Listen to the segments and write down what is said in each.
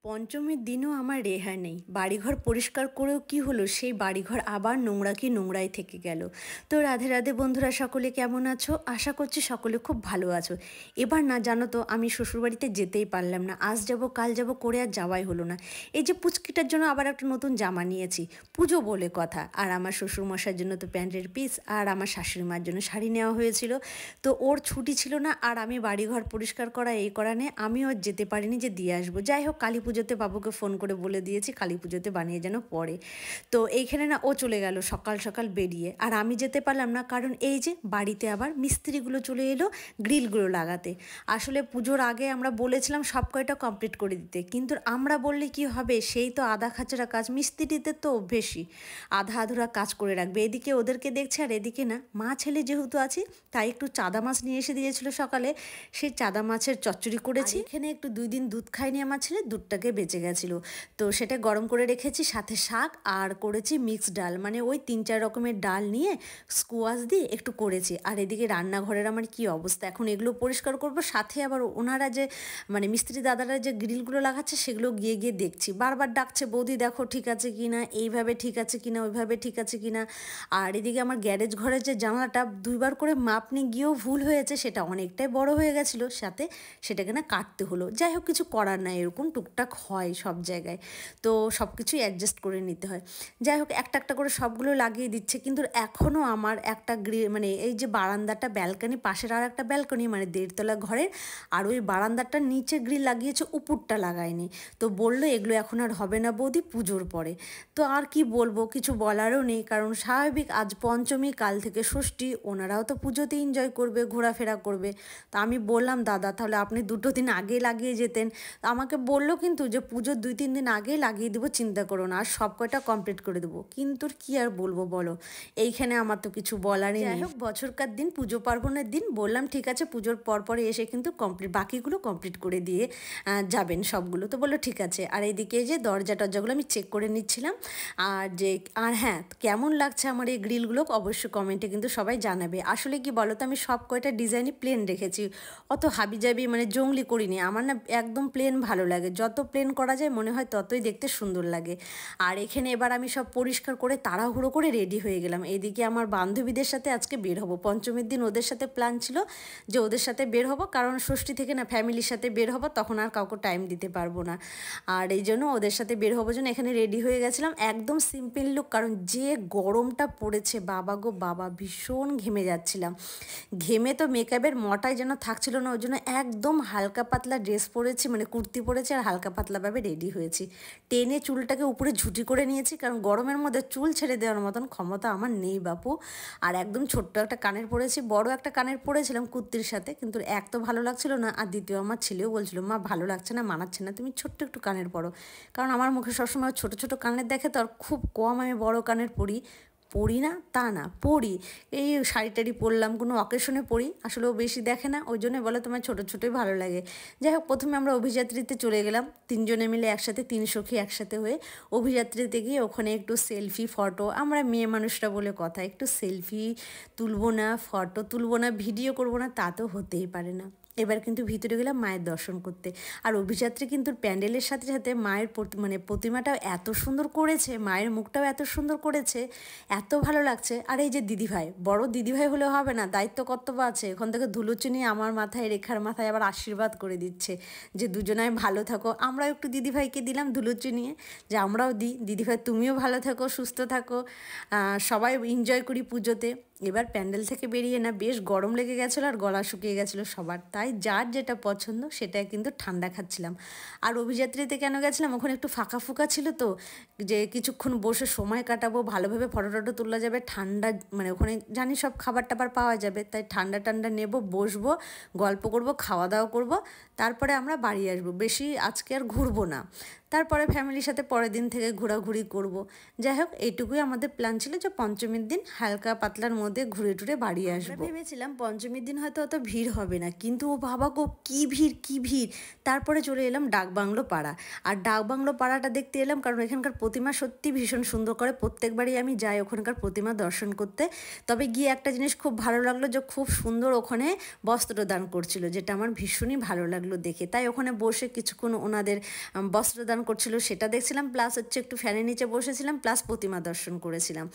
পঞ্চমীর দিনও আমার রেহাই নেই। বাড়িঘর পরিষ্কার করেও কি হলো, সেই বাড়িঘর আবার নোংরা কি নোংরাই থেকে গেল। তো রাধে রাধে বন্ধুরা, সকলে কেমন আছো? আশা করছি সকলে খুব ভালো আছো। এবার না জানো তো, আমি শ্বশুরবাড়িতে যেতেই পারলাম না। আজ যাব কাল যাব করে আর যাওয়াই হলো না। এই যে পুচকিটার জন্য আবার একটা নতুন জামা নিয়েছি, পুজো বলে কথা। আর আমার শ্বশুরমশাইয়ের জন্য তো প্যান্টের পিস, আর আমার শাশুড়ি মার জন্য শাড়ি নেওয়া হয়েছিল। তো ওর ছুটি ছিল না, আর আমি বাড়িঘর পরিষ্কার করা এই করা নিয়ে আমিও আর যেতে পারিনি যে দিয়ে আসবো। যাই হোক, কালী পুজোতে বাবুকে ফোন করে বলে দিয়েছি কালী পুজোতে বানিয়ে যেন পড়ে। তো এইখানে না ও চলে গেল সকাল সকাল বেরিয়ে, আর আমি যেতে পারলাম না, কারণ এই যে বাড়িতে আবার মিস্ত্রিগুলো চলে এলো গ্রিলগুলো লাগাতে। আসলে পুজোর আগে আমরা বলেছিলাম সব কয়টা কমপ্লিট করে দিতে, কিন্তু আমরা বললে কি হবে, সেই তো আধা খাচড়া কাজ, মিস্ত্রিতে তো অভ্যেসই আধা আধুরা কাজ করে রাখবে। এদিকে ওদেরকে দেখছে, আর এদিকে না মা ছেলে যেহেতু আছি, তাই একটু চাদা মাছ নিয়ে এসে দিয়েছিল সকালে, সেই চাদা মাছের চচ্চড়ি করেছি। এখানে একটু 2 দিন দুধ খাইনি আমার ছেলে, দুধটাকে বেঁচে গেছিলো, তো সেটা গরম করে রেখেছি, সাথে শাক আর করেছি মিক্সড ডাল, মানে ওই 3-4 রকমের ডাল নিয়ে স্কোয়াশ দিয়ে একটু করেছি। আর এদিকে রান্নাঘরের আমার কি অবস্থা, এখন এগুলো পরিষ্কার করব, সাথে আবার ওনারা যে মানে মিস্ত্রি দাদারা যে গ্রিলগুলো লাগাচ্ছে সেগুলো গিয়ে গিয়ে দেখছি, বারবার ডাকছে বৌদি দেখো ঠিক আছে কি না, এইভাবে ঠিক আছে কি না, ওইভাবে ঠিক আছে কি না। আর এদিকে আমার গ্যারেজ ঘরের যে জানলাটা 2বার করে মাপ নিয়ে গিয়েও ভুল হয়েছে, সেটা অনেকটাই বড় হয়ে গেছিলো, সাথে সেটাকে না কাটতে হলো। যাই হোক, কিছু করার নাই, এরকম টুকটাক হয় সব জায়গায়, তো সব কিছুই অ্যাডজাস্ট করে নিতে হয়। যাই হোক, একটা একটা করে সবগুলো লাগিয়ে দিচ্ছে, কিন্তু এখনও আমার একটা মানে এই যে বারান্দাটা ব্যালকনি, পাশের আর একটা ব্যালকনি, মানে 1.5 তলা ঘরের, আর ওই বারান্দাটার নিচে গ্রিল লাগিয়েছে, উপরটা লাগায়নি। তো বললো এগুলো এখন আর হবে না বৌদি, পুজোর পরে। তো আর কি বলবো, কিছু বলারও নেই, কারণ স্বাভাবিক আজ পঞ্চমী, কাল থেকে ষষ্ঠী, ওনারাও তো পুজোতে এনজয় করবে, ঘোরাফেরা করবে। তা আমি বললাম দাদা তাহলে আপনি 2 দিন আগে লাগিয়ে যেতেন। আমাকে বললো কিন্তু যে পুজোর 2-3 দিন আগে লাগিয়ে দেবো, চিন্তা করো না, আর সব কয়টা কমপ্লিট করে দেবো। কিন্তু কি আর বলবো বলো, এইখানে আমার তো কিছু বলারই নেই। যাই হোক, বছরকার দিন, পুজো পার্বণের দিন, বললাম ঠিক আছে পুজোর পরে এসে কিন্তু বাকিগুলো কমপ্লিট করে দিয়ে যাবেন সবগুলো। তো বললো ঠিক আছে। আর এইদিকে যে দরজা টরজাগুলো আমি চেক করে নিচ্ছিলাম। আর হ্যাঁ, কেমন লাগছে আমার এই গ্রিলগুলো অবশ্যই কমেন্টে কিন্তু সবাই জানাবে। আসলে কি বলো তো, আমি সব কয়টা ডিজাইনই প্লেন রেখেছি, অত হাবিজাবি মানে জংলি করিনি। আমার না একদম প্লেন ভালো লাগে, যত প্লেন করা যায় মনে হয় ততই দেখতে সুন্দর লাগে। আর এখানে এবার আমি সব পরিষ্কার করে তাড়াহুড়ো করে রেডি হয়ে গেলাম। এদিকে আমার বান্ধবীদের সাথে আজকে বের হব, পঞ্চমীর দিন ওদের সাথে প্ল্যান ছিল যে ওদের সাথে বের হব, কারণ ষষ্ঠী থেকে না ফ্যামিলির সাথে বের হব, তখন আর কাউকে টাইম দিতে পারবো না। আর এই জন্য ওদের সাথে বের হবো জন্য এখানে রেডি হয়ে গেছিলাম, একদম সিম্পল লুক, কারণ যে গরমটা পড়েছে বাবা গো বাবা, ভীষণ ঘেমে যাচ্ছিলাম। ঘেমে তো মেকআপের মটাই যেন থাকছিল না, ওই জন্য একদম হালকা পাতলা ড্রেস পরেছি, মানে কুর্তি পরেছি, আর হালকা পাতলাভাবে রেডি হয়েছি। টেনে চুলটাকে উপরে ঝুটি করে নিয়েছি, কারণ গরমের মধ্যে চুল ছেড়ে দেওয়ার মতন ক্ষমতা আমার নেই বাপু। আর একদম ছোট্ট একটা কানের পরেছি, বড় একটা কানের পরেছিলাম কুর্তির সাথে, কিন্তু এক তো ভালো লাগছিল না, আর দ্বিতীয় আমার ছেলেও বলছিল মা ভালো লাগছে না, মানাচ্ছে না, তুমি ছোট্ট একটু কানের পরো। কারণ আমার মুখে সবসময় ছোট ছোট কানের দেখে, তো আর খুব কম আমি বড় কানের পরি না তা না, পরি। এই শাড়ি টাড়ি পরলাম কোনো অকেশনে পরি, আসলে ও বেশি দেখে না, ওই জন্য বলে তোমার ছোটো ছোটোই ভালো লাগে। যাই হোক, প্রথমে আমরা অভিযাত্রীতে চলে গেলাম, 3 জনে মিলে একসাথে, 3 সখী একসাথে হয়ে অভিযাত্রীতে গিয়ে ওখানে একটু সেলফি ফটো, আমরা মেয়ে মানুষরা বলে কথা, একটু সেলফি তুলবো না, ফটো তুলবো না, ভিডিও করবো না, তা তো হতেই পারে না। এবার কিন্তু ভিতরে গেলাম মায়ের দর্শন করতে। আর অভিযাত্রী কিন্তু প্যান্ডেলের সাথে সাথে মায়ের মানে প্রতিমাটাও এত সুন্দর করেছে, মায়ের মুখটাও এত সুন্দর করেছে, এত ভালো লাগছে। আর এই যে দিদিভাই, বড় দিদিভাই হলেও হবে না, দায়িত্ব কর্তব্য আছে, ওখান থেকে ধুলোচুনি আমার মাথায়, রেখার মাথায় আবার আশীর্বাদ করে দিচ্ছে যে দুজনায় ভালো থাকো। আমরাও একটু দিদিভাইকে দিলাম ধুলোচুনিয়ে, যে আমরাও দিই, দিদিভাই তুমিও ভালো থাকো, সুস্থ থাকো, সবাই এনজয় করি পুজোতে। এবার প্যান্ডেল থেকে বেরিয়ে না বেশ গরম লেগে গেছিলো, আর গলা শুকিয়ে গেছিলো সবার, তাই যার যেটা পছন্দ সেটা কিন্তু ঠান্ডা খাচ্ছিলাম। আর অভিযাত্রীতে কেন গেছিলাম, ওখানে একটু ফাঁকা ফুঁকা ছিল, তো যে কিছুক্ষণ বসে সময় কাটাবো, ভালোভাবে ফটো টটো তোলা যাবে, ঠান্ডা মানে ওখানে জানি সব খাবার টাবার পাওয়া যাবে, তাই ঠান্ডা টান্ডা নেবো, বসবো, গল্প করব, খাওয়া দাওয়া করব, তারপরে আমরা বাড়ি আসবো, বেশি আজকে আর ঘুরবো না। তারপরে ফ্যামিলির সাথে পরের দিন থেকে ঘোরাঘুরি করব। যাই হোক, এইটুকুই আমাদের প্ল্যান ছিল যে পঞ্চমীর দিন হালকা পাতলার মধ্যে ঘুরে টুরে বাড়ি আসবো। ভেবেছিলাম পঞ্চমীর দিন হয়তো অত ভিড় হবে না, কিন্তু ও বাবা গো কী ভিড় কী ভিড়। তারপরে চলে এলাম ডাকবাংলো পাড়া। আর ডাকবাংলো পাড়াটা দেখতে এলাম কারণ এখানকার প্রতিমা সত্যি ভীষণ সুন্দর করে, প্রত্যেকবারই আমি যাই ওখানকার প্রতিমা দর্শন করতে। তবে গিয়ে একটা জিনিস খুব ভালো লাগলো যে খুব সুন্দর ওখানে বস্ত্রদান করছিল, যেটা আমার ভীষণই ভালো লাগলো দেখে। তাই ওখানে বসে কিছুক্ষণ ওনাদের বস্ত্রদান করছিল সেটা দেখছিলাম, প্লাস হচ্ছে একটু ফ্যানের নিচে বসেছিলাম, প্লাস প্রতিমা দর্শন করেছিলাম।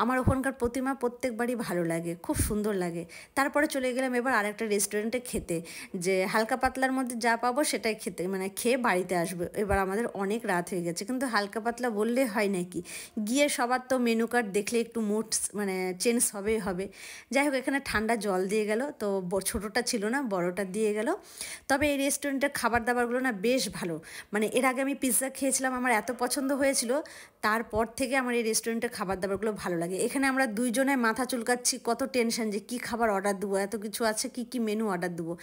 আমার ওখানকার প্রতিমা প্রত্যেকবারই ভালো লাগে, খুব সুন্দর লাগে। তারপরে চলে গেলাম এবার আরেকটা রেস্টুরেন্টে খেতে, যে হালকা পাতলার মধ্যে যা পাবো সেটাই খেতে, মানে খেয়ে বাড়িতে আসবো। এবার আমাদের অনেক রাত হয়ে গেছে, কিন্তু হালকা পাতলা বললে হয় নাকি, গিয়ে সবার তো মেনু কার্ড দেখলে একটু মুড মানে চেঞ্জ হবেই হবে। যাই হোক, এখানে ঠান্ডা জল দিয়ে গেল, তো ছোটোটা ছিল না, বড়টা দিয়ে গেল। তবে এই রেস্টুরেন্টের খাবার দাবারগুলো না বেশ ভালো। মানে এর আগে আমি পিৎজা খেয়েছিলাম, আমার এত পছন্দ হয়েছিল, তারপর থেকে আমার এই রেস্টুরেন্টের খাবার দাবারগুলো ভালো লাগে। এখানে আমরা দুইজনে মাথা চুলকাচ্ছি, কত টেনশন যে কী খাবার অর্ডার দেবো, এত কিছু আছে, কি কি মেনু অর্ডার দেবো।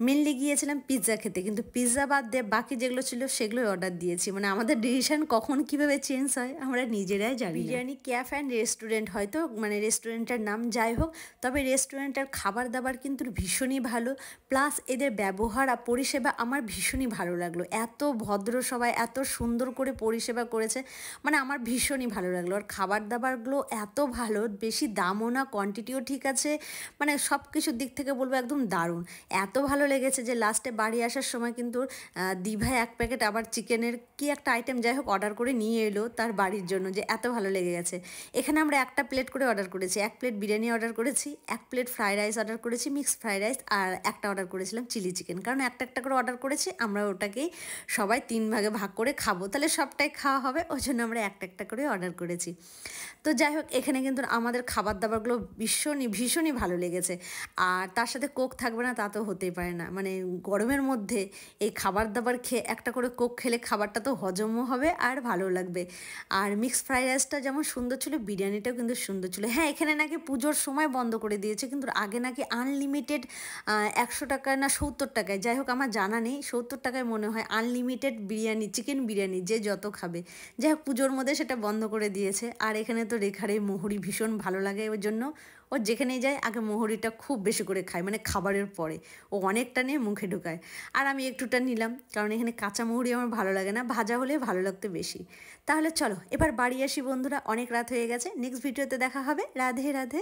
মেনলি গিয়েছিলাম পিৎজা খেতে, কিন্তু পিৎজা বাদ দিয়ে বাকি যেগুলো ছিল সেগুলোই অর্ডার দিয়েছি। মানে আমাদের ডিসিশন কখন কীভাবে চেঞ্জ হয় আমরা নিজেরাই জানি। বিরিয়ানি ক্যাফ অ্যান্ড রেস্টুরেন্ট হয়তো, মানে রেস্টুরেন্টের নাম যাই হোক, তবে রেস্টুরেন্টের খাবার দাবার কিন্তু ভীষণই ভালো, প্লাস এদের ব্যবহার আর পরিষেবা আমার ভীষণই ভালো লাগলো। এত ভদ্র সবাই, এত সুন্দর করে পরিষেবা করেছে, মানে আমার ভীষণই ভালো লাগলো। আর খাবার দাবারগুলো এত ভালো, বেশি দামও না, কোয়ান্টিটিও ঠিক আছে, মানে সব কিছুর দিক থেকে বলবো একদম দারুণ। এত ভালো লেগেছে যে লাস্টে বাড়ি আসার সময় কিন্তু দিভাই এক প্যাকেট আবার চিকেনের কি একটা আইটেম যাই হোক অর্ডার করে নিয়ে এলো তার বাড়ির জন্য, যে এত ভালো লেগে গেছে। এখানে আমরা একটা প্লেট করে অর্ডার করেছি, এক প্লেট বিরিয়ানি অর্ডার করেছি, এক প্লেট ফ্রাইড রাইস অর্ডার করেছি, মিক্সড ফ্রাইড রাইস, আর একটা অর্ডার করেছিলাম চিলি চিকেন। কারণ একটা একটা করে অর্ডার করেছি, আমরা ওটাকেই সবাই 3 ভাগে ভাগ করে খাবো, তাহলে সবটাই খাওয়া হবে, ওই জন্য আমরা একটা একটা করে অর্ডার করেছি। তো যাই হোক, এখানে কিন্তু আমাদের খাবার দাবারগুলো ভীষণই ভীষণই ভালো লেগেছে। আর তার সাথে কোক থাকবে না তা তো হতেই পারে না, মানে গরমের মধ্যে এই খাবার দাবার খেয়ে একটা করে কোক খেলে খাবারটা তো হজমও হবে আর ভালো লাগবে। আর মিক্সড ফ্রাইড রাইসটা যেমন সুন্দর ছিল, বিরিয়ানিটাও কিন্তু সুন্দর ছিল। হ্যাঁ, এখানে নাকি পুজোর সময় বন্ধ করে দিয়েছে, কিন্তু আগে নাকি আনলিমিটেড 100 টাকায় না 70 টাকায়, যাই হোক আমার জানা নেই, 70 টাকায় মনে হয় আনলিমিটেড বিরিয়ানি, চিকেন বিরিয়ানি যে যত খাবে। যাই হোক, পুজোর মধ্যে সেটা বন্ধ করে দিয়েছে। আর এখানে তো রেখার এই মোহরি ভীষণ ভালো লাগে, ওর জন্য ও যেখানেই যায় আগে মোহরিটা খুব বেশি করে খায়, মানে খাবারের পরে ও অনেকটা নিয়ে মুখে ঢুকায়। আর আমি একটুটা নিলাম, কারণ এখানে কাঁচা মোহরি আমার ভালো লাগে না, ভাজা হলে ভালো লাগতো বেশি। তাহলে চলো এবার বাড়ি আসি বন্ধুরা, অনেক রাত হয়ে গেছে। নেক্সট ভিডিওতে দেখা হবে। রাধে রাধে।